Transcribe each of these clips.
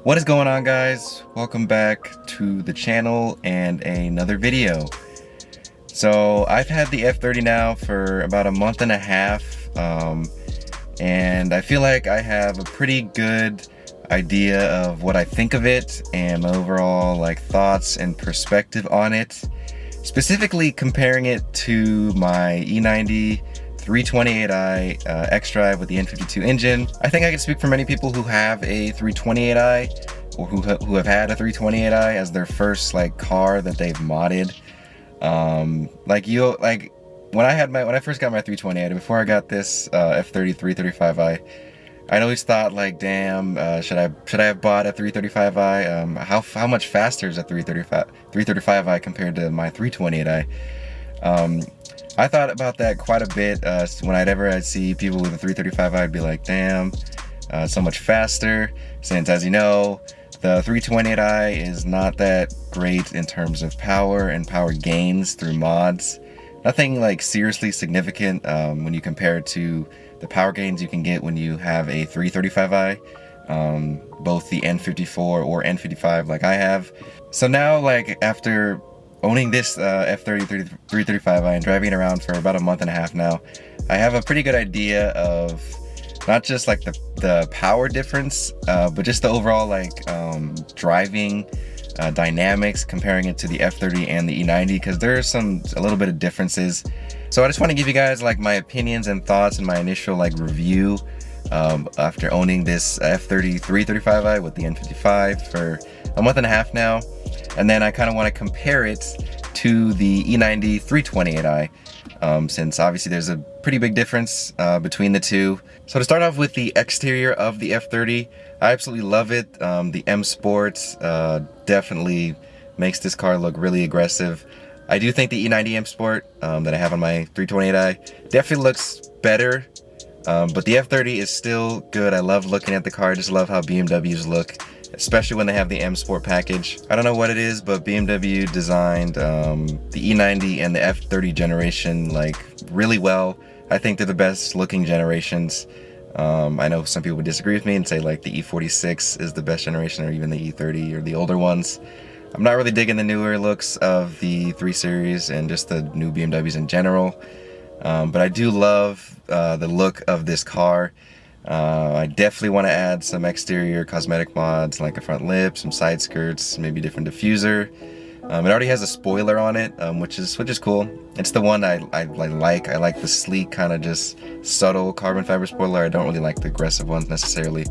What is going on, guys? Welcome back to the channel and another video. So I've had the F30 now for about a month and a half, and I feel like I have a pretty good idea of what I think of it and my overall thoughts and perspective on it, specifically comparing it to my E90 328i xDrive with the N52 engine. I think I can speak for many people who have a 328i or who have had a 328i as their first car that they've modded. When I first got my 328i, before I got this F30 335i, I'd always thought damn, should I have bought a 335i? How much faster is a 335i compared to my 328i? I thought about that quite a bit. Whenever I'd see people with a 335i, I'd be like, damn, so much faster. Since, as you know, the 328i is not that great in terms of power and power gains through mods. Nothing seriously significant when you compare it to the power gains you can get when you have a 335i, both the N54 or N55 like I have. So now, after owning this F30 335i and driving it around for about a month and a half now, I have a pretty good idea of not just the power difference, but just the overall driving dynamics, comparing it to the F30 and the E90, because there's a little bit of differences. So I just want to give you guys my opinions and thoughts and my initial review after owning this F30 335i with the N55 for a month and a half now. And then I kind of want to compare it to the E90 328i, since obviously there's a pretty big difference between the two. So to start off with the exterior of the F30, I absolutely love it. The M Sport definitely makes this car look really aggressive. I do think the E90 M Sport that I have on my 328i definitely looks better, but the F30 is still good. I love looking at the car. I just love how BMWs look, especially when they have the M Sport package. I don't know what it is, but BMW designed the E90 and the F30 generation really well. I think they're the best looking generations. I know some people would disagree with me and say the E46 is the best generation, or even the E30 or the older ones. I'm not really digging the newer looks of the 3 Series and just the new BMWs in general, but I do love the look of this car. I definitely want to add some exterior cosmetic mods like a front lip, some side skirts, maybe different diffuser. It already has a spoiler on it, which is cool. It's the one I like. I like the sleek, kind of just subtle carbon fiber spoiler. I don't really like the aggressive ones necessarily.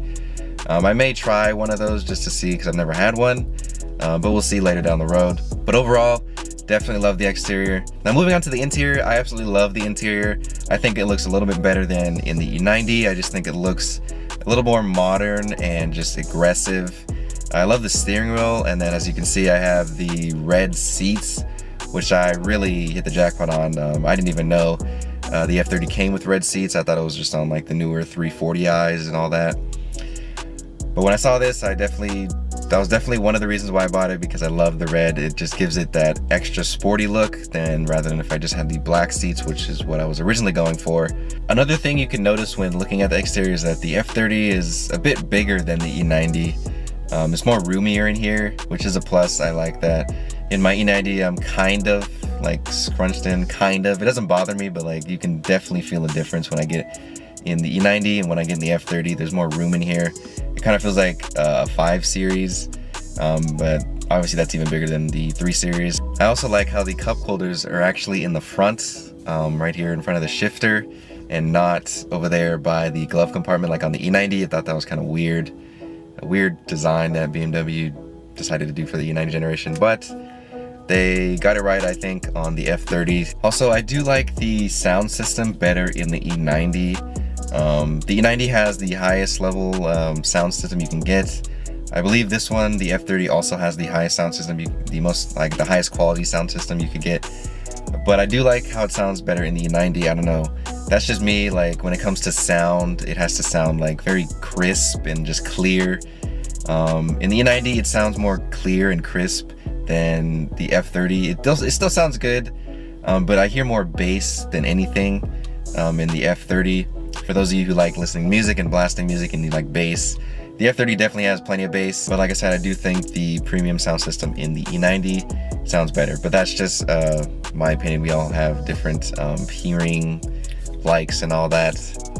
I may try one of those just to see, because I've never had one, but we'll see later down the road. But overall, definitely love the exterior. Now moving on to the interior, I absolutely love the interior. I think it looks a little bit better than in the E90. I just think it looks a little more modern and just aggressive. I love the steering wheel, and then as you can see, I have the red seats, which I really hit the jackpot on. I didn't even know the F30 came with red seats. I thought it was just on the newer 340i's and all that. But when I saw this, that was definitely one of the reasons why I bought it, because I love the red. It just gives it that extra sporty look rather than if I just had the black seats, which is what I was originally going for. Another thing you can notice when looking at the exterior is that the F30 is a bit bigger than the E90. It's more roomier in here, which is a plus. I like that. In my E90, I'm kind of scrunched in, kind of. It doesn't bother me, but you can definitely feel the difference when I get in the E90 and when I get in the F30. There's more room in here. It kind of feels like a 5 Series, but obviously that's even bigger than the 3 Series. I also like how the cup holders are actually in the front, right here in front of the shifter, and not over there by the glove compartment like on the E90. I thought that was kind of weird. A weird design that BMW decided to do for the E90 generation, but they got it right, I think, on the F30. Also, I do like the sound system better in the E90. The E90 has the highest level sound system you can get. I believe this one, the F30, also has the highest sound system, the highest quality sound system you could get. But I do like how it sounds better in the E90. I don't know. That's just me. When it comes to sound, it has to sound very crisp and just clear. In the E90, it sounds more clear and crisp than the F30. It still sounds good, but I hear more bass than anything in the F30. For those of you who like listening to music and blasting music and you like bass, The F30 definitely has plenty of bass, but like I said, I do think the premium sound system in the E90 sounds better. But that's just my opinion. We all have different hearing likes and all that.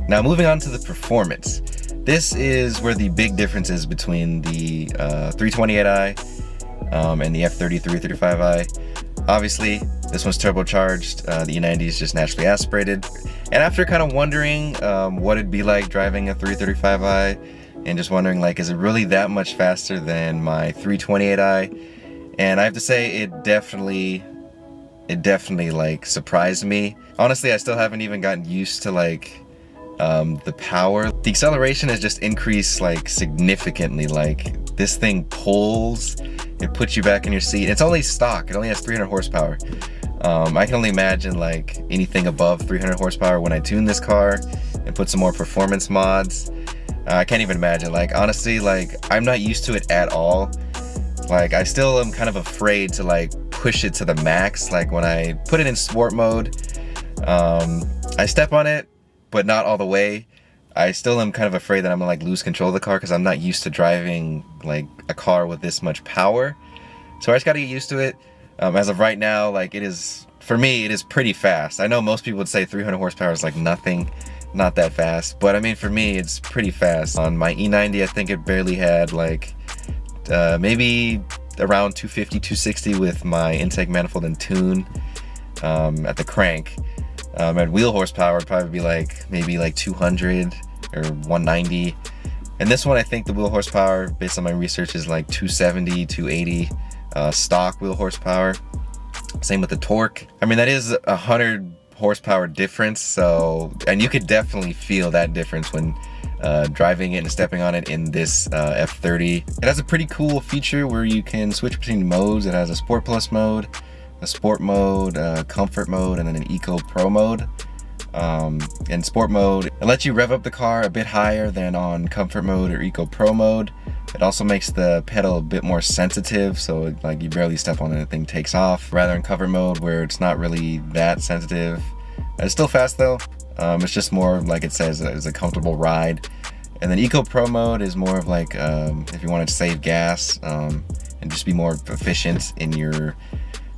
Now moving on to the performance. This is where the big difference is between the 328i and the F30 335i. Obviously, this one's turbocharged. The E90 is just naturally aspirated. And after kind of wondering what it'd be like driving a 335i, and just wondering, like, is it really that much faster than my 328i? And I have to say, it definitely like surprised me. Honestly, I still haven't even gotten used to like the power. The acceleration has just increased like significantly. Like, this thing pulls, it puts you back in your seat. It's only stock, it only has 300 horsepower. I can only imagine like anything above 300 horsepower when I tune this car and put some more performance mods. I can't even imagine. Like, honestly, like, I'm not used to it at all. Like, I still am kind of afraid to like push it to the max. Like, when I put it in sport mode, I step on it, but not all the way. I still am kind of afraid that I'm gonna like lose control of the car because I'm not used to driving like a car with this much power. So I just gotta get used to it. As of right now, like, it is, for me, it is pretty fast. I know most people would say 300 horsepower is like nothing, not that fast, but I mean, for me, it's pretty fast. On my E90, I think it barely had like maybe around 250, 260 with my intake manifold and tune at the crank. At wheel horsepower, it'd probably be like maybe like 200 or 190. And this one, I think the wheel horsepower, based on my research, is like 270, 280 stock wheel horsepower. Same with the torque. I mean, that is 100 horsepower difference, so, and you could definitely feel that difference when driving it and stepping on it in this F30. It has a pretty cool feature where you can switch between modes. It has a Sport Plus mode, a Sport mode, Comfort mode, and then an Eco Pro mode. In Sport mode, it lets you rev up the car a bit higher than on Comfort mode or Eco Pro mode. It also makes the pedal a bit more sensitive, so like you barely step on it, the thing takes off. Rather in Comfort mode, where it's not really that sensitive. It's still fast though. It's just more, like it says, it's a comfortable ride. And then Eco Pro mode is more of like if you wanted to save gas and just be more efficient in your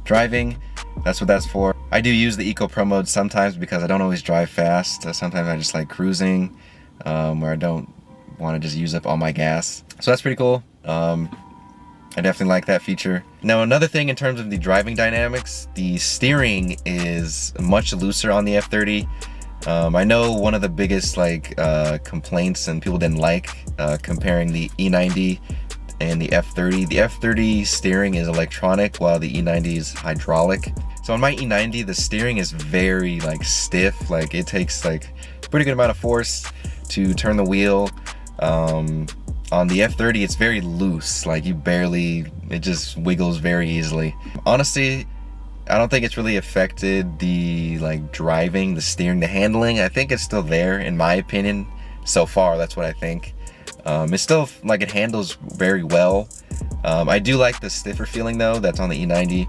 driving. That's what that's for. I do use the Eco Pro mode sometimes because I don't always drive fast. Sometimes I just like cruising where I don't want to just use up all my gas. So that's pretty cool. I definitely like that feature. Now, another thing in terms of the driving dynamics, the steering is much looser on the F30. I know one of the biggest like complaints and people didn't like comparing the E90 and the F30. The F30 steering is electronic while the E90 is hydraulic. So on my E90, the steering is very like stiff. Like, it takes like a pretty good amount of force to turn the wheel. On the F30, it's very loose. Like, it just wiggles very easily. Honestly, I don't think it's really affected the like driving, the steering, the handling. I think it's still there, in my opinion. So far, that's what I think. It's still like, it handles very well. I do like the stiffer feeling though that's on the E90,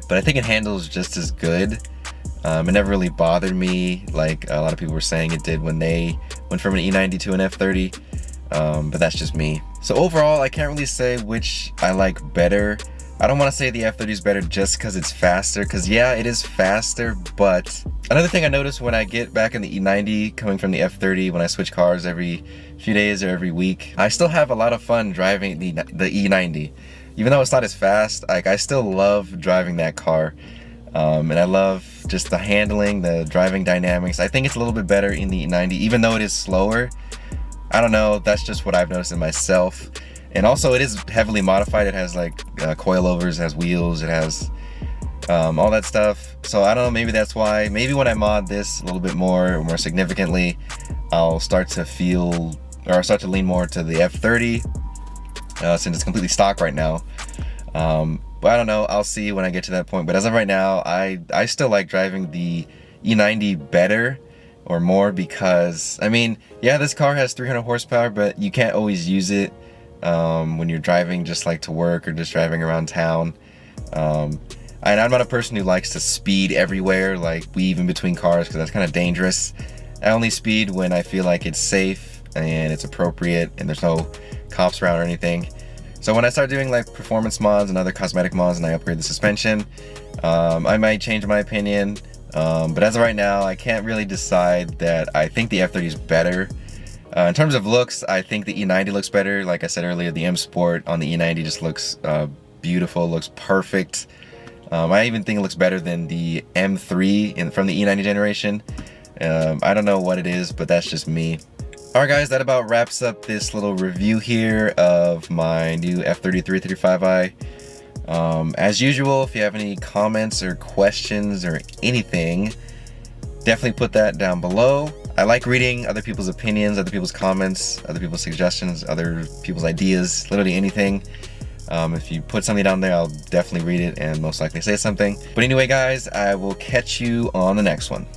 but I think it handles just as good. It never really bothered me like a lot of people were saying it did when they went from an E90 to an F30. But that's just me. So overall, I can't really say which I like better. I don't want to say the F30 is better just because it's faster, because yeah, it is faster. But another thing I noticed when I get back in the E90 coming from the F30, when I switch cars every few days or every week, I still have a lot of fun driving the E90. Even though it's not as fast, like, I still love driving that car. And I love just the handling, the driving dynamics. I think it's a little bit better in the E90, even though it is slower. I don't know, that's just what I've noticed in myself. And also, it is heavily modified. It has like coilovers, it has wheels, it has all that stuff. So I don't know, maybe that's why. Maybe when I mod this a little bit more significantly, I'll start to feel, or I'll start to lean more to the F30 since it's completely stock right now. But I don't know, I'll see when I get to that point. But as of right now, I still like driving the E90 better or more, because I mean, yeah, this car has 300 horsepower, but you can't always use it when you're driving just like to work or just driving around town. And I'm not a person who likes to speed everywhere, like weave in between cars, because that's kind of dangerous. I only speed when I feel like it's safe and it's appropriate and there's no cops around or anything. So when I start doing like performance mods and other cosmetic mods and I upgrade the suspension, I might change my opinion. But as of right now, I can't really decide that I think the F30 is better. In terms of looks, I think the E90 looks better. Like I said earlier, the M Sport on the E90 just looks beautiful, looks perfect. I even think it looks better than the M3 from the E90 generation. I don't know what it is, but that's just me. Alright guys, that about wraps up this little review here of my new F30 335i. As usual, if you have any comments or questions or anything, definitely put that down below. I like reading other people's opinions, other people's comments, other people's suggestions, other people's ideas, literally anything. If you put something down there, I'll definitely read it and most likely say something. But anyway guys, I will catch you on the next one.